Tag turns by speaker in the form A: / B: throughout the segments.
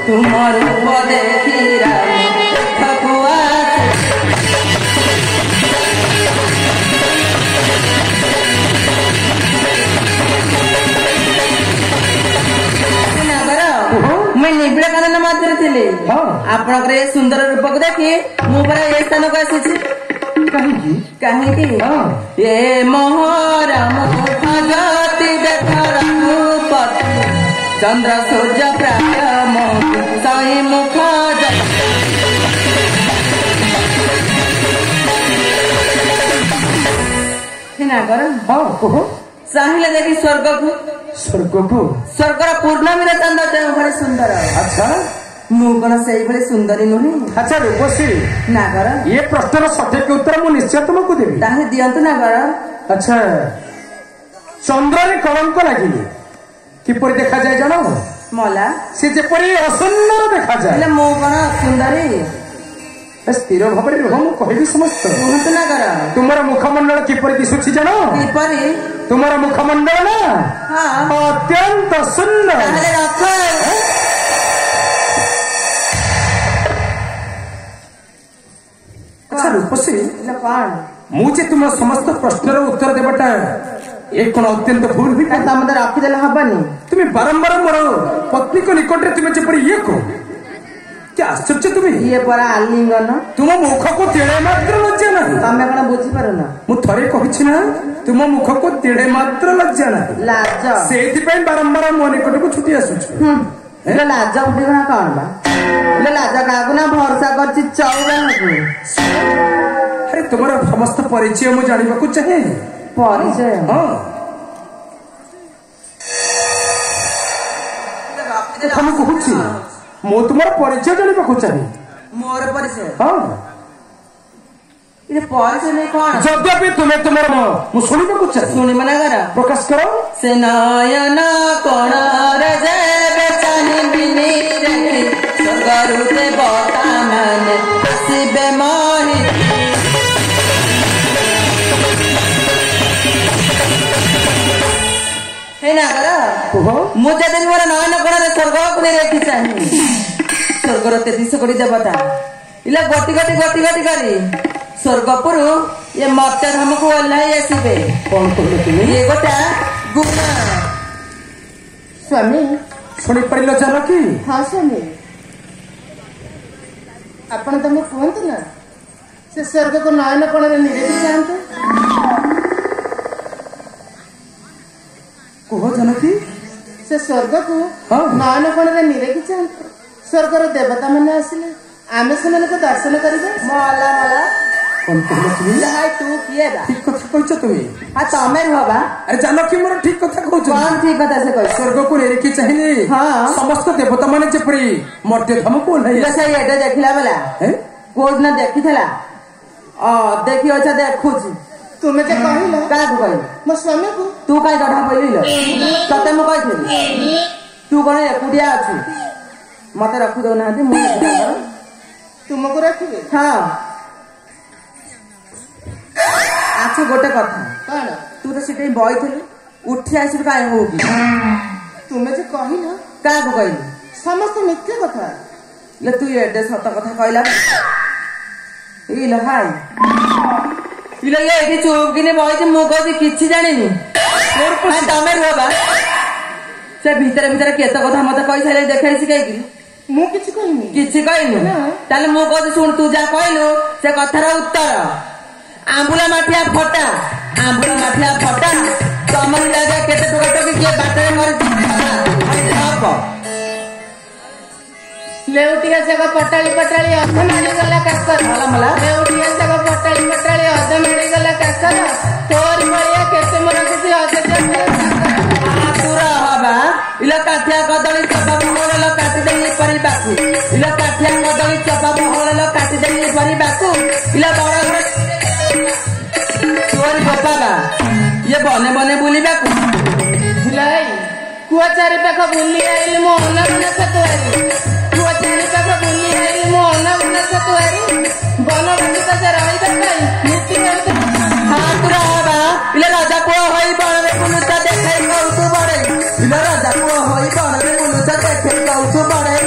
A: तुम रूप देखी मैं निबिड़ा कानन मात्र थी आपणकर ये सुंदर रूप को देखी मुझे ये स्थान को आसी कहीं ये मोहरा मुखती देख रघुपति चंद्र सूर्य प्राय साई मुख चाहिए देखी स्वर्ग को स्वर्गर पूर्णमी चंद भाई सुंदर
B: अच्छा
A: मु कौन से भाई सुंदरी नुहे
B: अच्छा रूपसी
A: नागर
B: ये प्रश्न सठिक उत्तर मु निश्चय तुमको देवी
A: ताहे दियंतु नागर
B: अच्छा चंद्र रे कलंक लगिले किपरि देखा जाय जानो
A: मला
B: से जेपरि असुंदर देखा जाय
A: मु कौन सुंदरी
B: स्थिर भाव मु कहबी समस्त
A: कहतु नागर
B: तुमर मुखमंडल किपरि दिसुछि जानो
A: किपरि
B: तुमर मुखमंडल ना
A: हां
B: अत्यंत सुंदर
A: ताहे रख
B: अच्छा रूपसी
A: कौन
B: मुझे तुम समस्त प्रश्नर उत्तर देवटा एक कौन अत्यंत भूल भी
A: मत रखिदेले हबनी
B: तुम्हें बारंबार मोर पत्नी को निकट तुम्हें जेपरि ये को क्या आश्चर्य तुम्हें
A: ये परा आलिंगन
B: तुम मुख को तेड़े मात्र लज्जा ना
A: तमे कौन बुझी पार ना
B: मु थरे कहिछि ना तुम मुख को तेड़े मात्र लज्जा ना
A: लाज
B: सेति पई बारंबार मो निकट को छुटी आसुछु
A: लाज उठिबा कौन बा लाज काकू ना भरोसा करछि चौबा को
B: अरे तुम्हारा समस्त परिचय मु जानिबा को चाहे
A: परिचय
B: हां हम कहूछि मो तुम्हारा परिचय जानिबा को चाहे
A: मोर परिचय
B: हां
A: ये परिचय नहीं कौन
B: यद्यपि तुम्हें तुम्हारा मु सुनिबा को चाहे
A: सुनि मना करा
B: प्रकाश करो
A: से नयन कोण रजे बेचानी बिनी रखी स्वर्गरु देवता माने आसीबे मोहि हे नागर मुझे दिन मोर नयन कोण रे स्वर्ग को रखी चाहि स्वर्गर 33 कोटी देवता इला गोटी करी स्वर्गपुर ये मर्त्य धाम को ओह्लाई आसबे
B: कौन कहले तुम्हें
A: ये गोटा गुण स्वामी
B: शुणी पार जानकी
A: हाँ स्वामी आपण तुम कहतु ना से स्वर्ग को नयन कोण निरेखी चाहते
B: कह जानकी
A: से स्वर्ग को नयन कोण निरेखी चाहते स्वर्गर देवता मैंने आसिले आमे से दर्शन करेंगे मला मला
B: कौन कहले तुम्हें
A: हाय तू किए बा
B: ठीक कथा कहछ तुम्हें
A: आ तमे रहबा
B: अरे जानकी मोर ठीक कथा कहछ
A: कौन ठीक कथा से कहछ
B: स्वर्ग को निरेखी चाहिए
A: हां
B: समस्त देवता माने जेपरि मर्त्य धाम को ओह्लाई
A: जैसे एटा देखला वाला कोड ना देखिथला देखि अच्छा देखुची तुमे जे कहिलो का को कहि मो स्वामी को तू काई गढा बोलिलो तते मो कहिथि तू कोन एकुडिया अछि मते रखु दो ना मु तुमको रखिबे हां अच्छा गोटे कथा कौन तू तो सीटे बइथिलु उठी आसी काई होगी तुमे जे कहिलो का को कहिलो समस्त मिथ्या कथा ले तू एडे सत कथा कहला ई ल हाय इले ये एठी चुप किने बइथि मु कहि किछि जानिनी मोर पर तमे रहबा से भीतर केते कथा मते कहि साले देखाइ छि काई मु किछि कहिनी ताले मु कहि सुन तू जा कहलु से कथार उत्तर आंबुला माठिया फटा तमर लगे केते टोका टोकी के बाटे मर लेउटिया जगह पटाली अध मारी गला काकर मला लेउटिया जगह पटाली अध मारी गला काकर तोर भलिया केते मोर किसी अध आतुरा हबा इला काठिया कदली चपा मोरल काटी देई परी बाकू इला काठिया कदली चपा मोरल काटी देई परी बाकू इला बड़ तोर बाबा ये बने बने बुलिबा को लाई कुआ चारि पाख बुली आइले मो अनगुना सतुआरी कुआ चारि पाख बुली आइले मो अनगुना सतुआरी बन बंदिता से रहिबा काई मुक्ति करते हाथ रहबा इले राजा को होई बने बुनुता देखाई कौतु बड़े इले राजा को होई बने बुनुता देखाई कौतु बड़े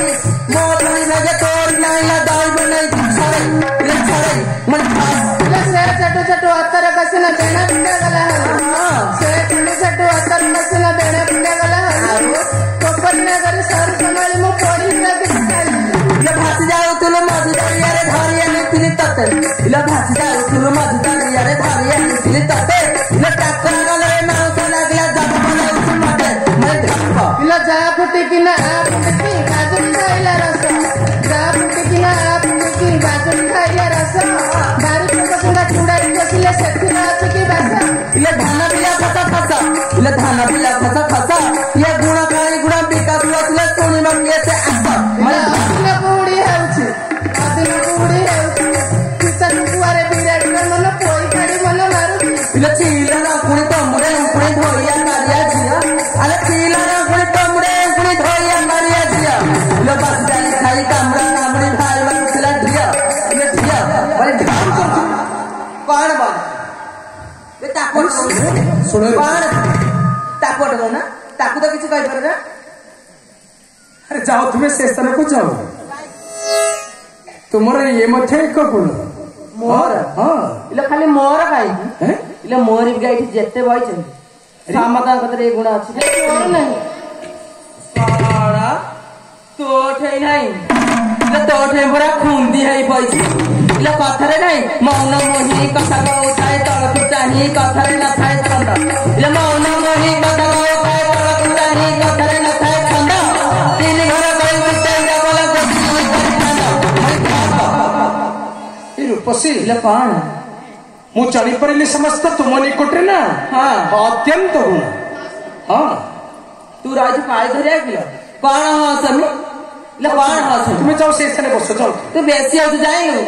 A: चटू चटू अतर बसन बेणा पिंडा गला से चटू चटू अतर बसन बेणा पिंडा गला कोपरी नगर सर समाली मो पड़ी ना ले भासी जाओ तुलो मधुदारी रे धारिया ने तिली तते ले भासी जाओ तुलो मधुदारी रे धारिया ने तिली तते ले टक्कर गले माउस लागला जब बना उस मटे मैं धक्का ले जा फुटी कि ना फुटी बाजन खाइला रस जा फुटी कि ना फुटी बाजन खाइला रस बारी को सुंदर चुड़ाई बसले सेठी नाच की भाषा ले धाना बिया खसा खसा ले धाना बिया खसा खसा ये गुणा काई गुणा विकास लसले सोनी मंगे से आसा मैं दिन पूरी हेउची दिन पूरी हेउची किसन कुआरे बिराट मन कोई गाड़ी मन मारू ले चीला ना कुणी तमरे कुणी धोइया कारिया जिया अरे चीला ना कुणी तमरे कुणी धोइया कारिया जिया ले बस जाई खाई कामरा कामड़ी भाई बसला दिया ये दिया अरे ध्यान कर कौन बात ये ताकोट
B: सुनो
A: कौन ताकोट हो ना ताकू तो किसी कह पर ना
B: अरे जाओ तुम्हें से स्थान को जाओ तुमर ये मथे एक गुण
A: मोर
B: हाँ
A: इले खाली मोर काई
B: हैं
A: इले मोर गाइठी जेते बइछन सामता कतरे गुण अछि मोर नहीं सारा तोठे नहीं इले तोठे पूरा खुंदी है बइछ इले कथरे नहीं मौन मोही कथा को उठाए तलक चाही कथरे न थाए छंद इले मौन मोही कथा को उठाए तलक चाही कथरे न थाए छंद तीन घर गई बिचाई बोला
B: ये रूपसी
A: इले कौन
B: मु जानी परिली समस्त तुम निकटे ना
A: हाँ
B: अत्यंत गुण हाँ
A: तू राज पाई धरिया किलो कौन हो समी ले कौन हो समी
B: तुम्हें जाओ से स्थान बस जाओ
A: तू बेसी हो तो जाइनु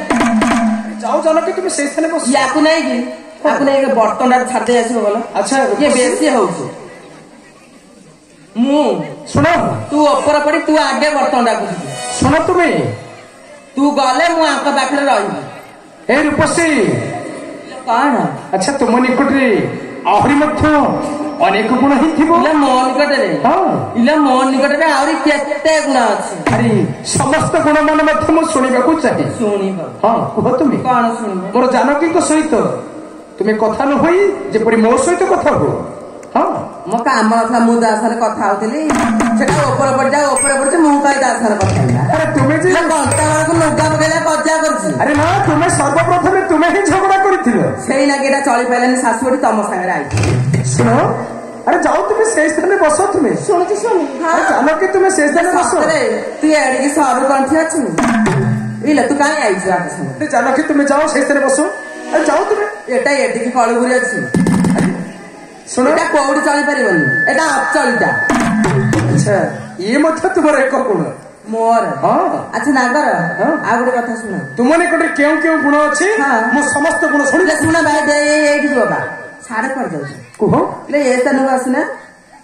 B: जाओ जानो कि तुम्हें से स्थान बस
A: याकू नहीं कि आपको नहीं के बर्तन डाल छाड़ दे आसी बोला
B: अच्छा
A: ये बेसी हो मु
B: सुनो
A: तू ऊपर पड़ी तू आगे बर्तन डाल
B: सुनो तुम्हें
A: तू गले मु आंका पाखरे रही
B: हे रूपसी
A: कौन
B: अच्छा तुम निकटे आहरी मध्य अनेक गुण ही थी
A: इले मो निकट रे
B: हाँ
A: इले मो निकट रे आउरी केते गुण अछि
B: अरे समस्त गुण मान मध्य मु शुणिबाकू चाहे
A: सुनी
B: हाँ कुह तुम्हें
A: कौन सुनिबो
B: मोर जानकी सहित तुम्हें कथा न होई जेपरि मो सहित कथा हो हाँ
A: मो काम था मु दासर कथा होतली सेटा ऊपर पड़ जा ऊपर पड़ मु काई दासर कथा ना
B: अरे तुम्हें जी
A: घंटा को लुगा पकेला कज्जा करछि
B: अरे ना तुम्हें सर्वप्रथम तुम्हें ही झगड़ा करिथिलो
A: सेई ना गेटा चली पाइलानी सासुडी तम संगे आई
B: सुनो अरे जाओ तुम्हें से स्थान बसो तुम्हें
A: सुनछि सुनी हां
B: अरे जानो कि तुम्हें से स्थान बसो
A: रे तू एडी की सारू कंठी अछि इले तू काई आई जा के
B: अरे जानो कि तुम्हें जाओ से स्थान बसो अरे जाओ तुम्हें
A: एटा एडी की कळगुरी अछि
B: सुनो
A: एटा कोउडी चली परिबनी एटा अचलटा
B: अच्छा ये मत तुम्हारे एक गुण
A: मोर
B: हाँ
A: अच्छा नागर
B: हाँ।
A: आ गोटे कथा सुन
B: तुम निकटे क्यों क्यों गुण अच्छी
A: हाँ।
B: मु समस्त गुण शुणी
A: ले सुन भाई दे एडी बाबा साड़े कर जाऊ
B: कुह
A: ले ए तनु आसना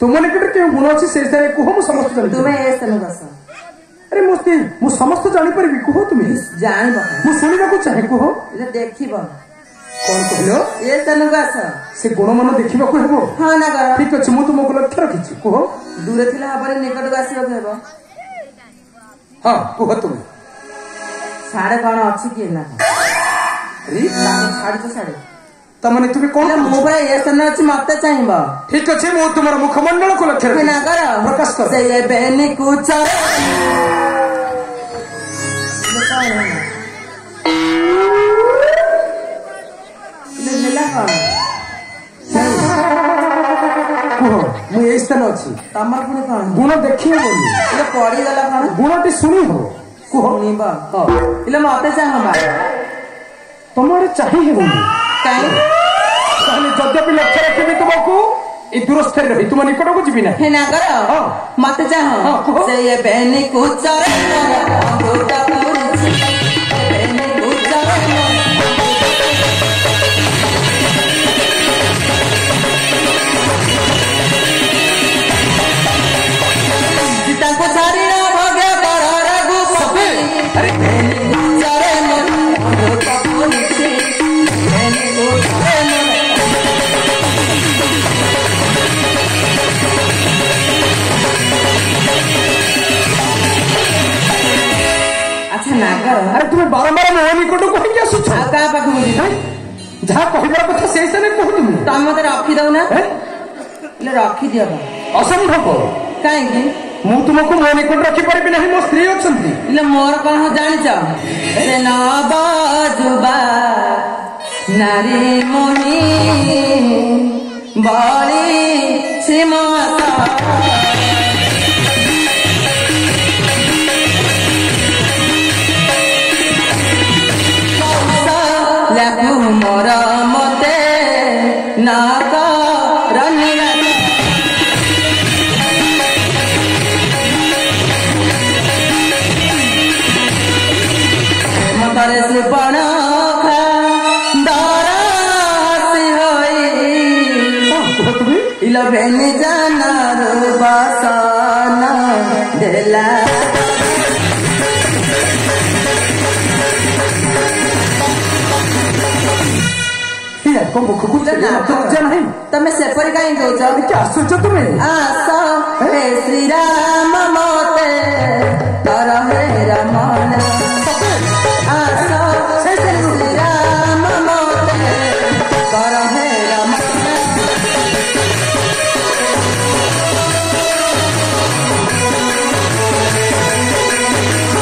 B: तुम निकटे क्यों गुण अच्छी से स्थान कुह मु समस्त जानी
A: तुमे ए तनु आस
B: अरे मुस्ती मु समस्त जानी परिबी कुह तुम्हें
A: जान बा
B: मु शुणिबाकू चाहे कुह
A: ले देखिबो
B: कौन कहलो
A: ए तनु आस
B: से गुण मान देखिबाकू हेबो
A: हां नागर
B: ठीक अछि मु तुमको लक्ष्य रखिछि कुह
A: दूर थिला हबरे निकट आसीबो हेबो
B: हाँ कुह तुम्हें
A: साड़े कौन अच्छी किए ना
B: अरे
A: साड़ी तो साड़ी
B: तमने तुम्हें कौन
A: मो भाई ये सन अच्छी मत चाहिए
B: ठीक अच्छे मु तुम्हारा मुखमंडल को लक्ष्य रखिछि
A: ना कर
B: प्रकाश कर
A: से ये बहनी कुछ
B: कुह मु ए स्थान अछि
A: तमर पुणी कौन
B: गुण देखी बोली
A: ये पड़ी गला कौन
B: गुणटी शुणी हो कुह
A: शुणीबा
B: हाँ
A: इले मते चाहबा
B: तुम्हारे चाहिए बोली
A: काई
B: ताहले यद्यपि लक्ष्य रखिबी तुमको ए दूरस्थ रही तुम निकट को जीवी ना
A: हे ना कर
B: हाँ
A: मते चाह
B: हाँ, कुह।
A: से ये बहनी कुछ गोटा पूरी बहनी कुछ सीता को सारी ना भाग्य पर रघु पति
B: अरे
A: चारे मन गोटा पूरी बहनी कुछ अच्छा नागर
B: अरे तुम्हें बारंबार मोह निकट को कहीं आसुछ
A: का पाखु बुझी
B: ଯାହା କହିବା କଥା ସେଇ ସ୍ଥାନରେ କହୁନି ମୁଁ।
A: ତମେ ମତେ ରଖି ଦଉନା ରଖି ଦିଅ
B: ଅସମ୍ଭବ।
A: କାହିଁକି
B: ମୁଁ ତୁମକୁ ମୋ ନିକଟ ରଖିପାରିବି ନାହିଁ ମୋ ସ୍ତ୍ରୀ ଅଛନ୍ତି।
A: ଇଲେ ମୋର କଣ ଜାଣିଛ ସେ ନବଜୁବା ନାରୀ ମୋହି ବଳି ସୀମତ ମୋର ମତେ ନା କରନି ମତରେ ସୁପଣ ଦରାସି ହୋଇ ଇଲ ଭେନି ଜାନରୁ ବାସନ ଦେଲା ତମେ ସେପରି କାହିଁ କହୁଛ?
B: ଆସୁଛ ତୁମେ
A: ଆସ ହେ ଶ୍ରୀରାମ ମତେ